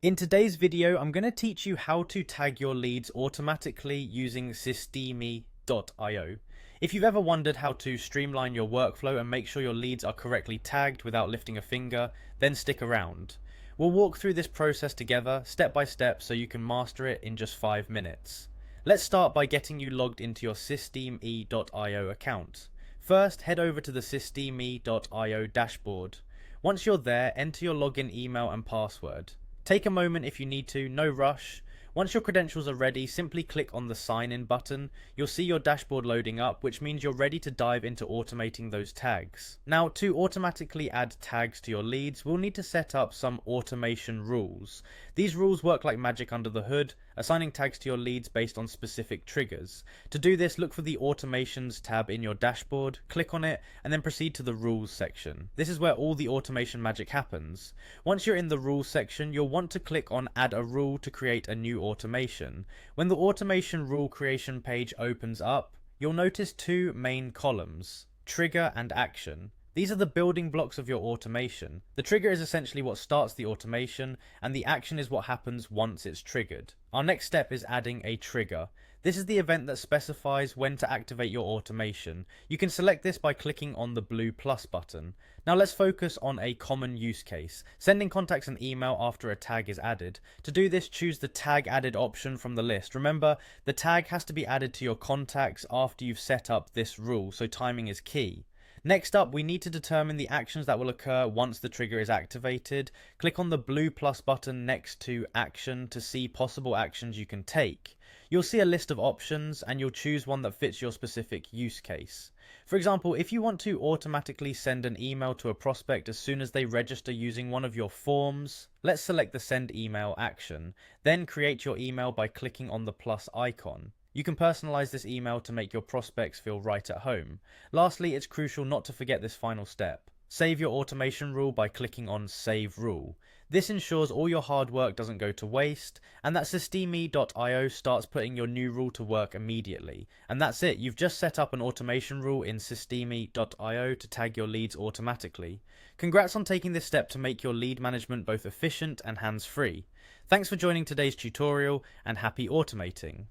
In today's video, I'm going to teach you how to tag your leads automatically using Systemi.io. If you've ever wondered how to streamline your workflow and make sure your leads are correctly tagged without lifting a finger, then stick around. We'll walk through this process together, step by step, so you can master it in just 5 minutes. Let's start by getting you logged into your Systemi.io account. First, head over to the Systemi.io dashboard. Once you're there, enter your login email and password. Take a moment if you need to, no rush. Once your credentials are ready, simply click on the sign in button. You'll see your dashboard loading up, which means you're ready to dive into automating those tags. Now, to automatically add tags to your leads, we'll need to set up some automation rules. These rules work like magic under the hood, assigning tags to your leads based on specific triggers. To do this, look for the Automations tab in your dashboard, click on it, and then proceed to the Rules section. This is where all the automation magic happens. Once you're in the Rules section, you'll want to click on Add a Rule to create a new automation. When the automation rule creation page opens up, you'll notice two main columns, Trigger and Action. These are the building blocks of your automation. The trigger is essentially what starts the automation, and the action is what happens once it's triggered. Our next step is adding a trigger. This is the event that specifies when to activate your automation. You can select this by clicking on the blue plus button. Now let's focus on a common use case, sending contacts an email after a tag is added. To do this, choose the tag added option from the list. Remember, the tag has to be added to your contacts after you've set up this rule, so timing is key. Next up, we need to determine the actions that will occur once the trigger is activated. Click on the blue plus button next to Action to see possible actions you can take. You'll see a list of options and you'll choose one that fits your specific use case. For example, if you want to automatically send an email to a prospect as soon as they register using one of your forms, let's select the Send Email action. Then create your email by clicking on the plus icon. You can personalize this email to make your prospects feel right at home. Lastly, it's crucial not to forget this final step. Save your automation rule by clicking on Save Rule. This ensures all your hard work doesn't go to waste, and that Systemi.io starts putting your new rule to work immediately. And that's it, you've just set up an automation rule in Systemi.io to tag your leads automatically. Congrats on taking this step to make your lead management both efficient and hands-free. Thanks for joining today's tutorial, and happy automating.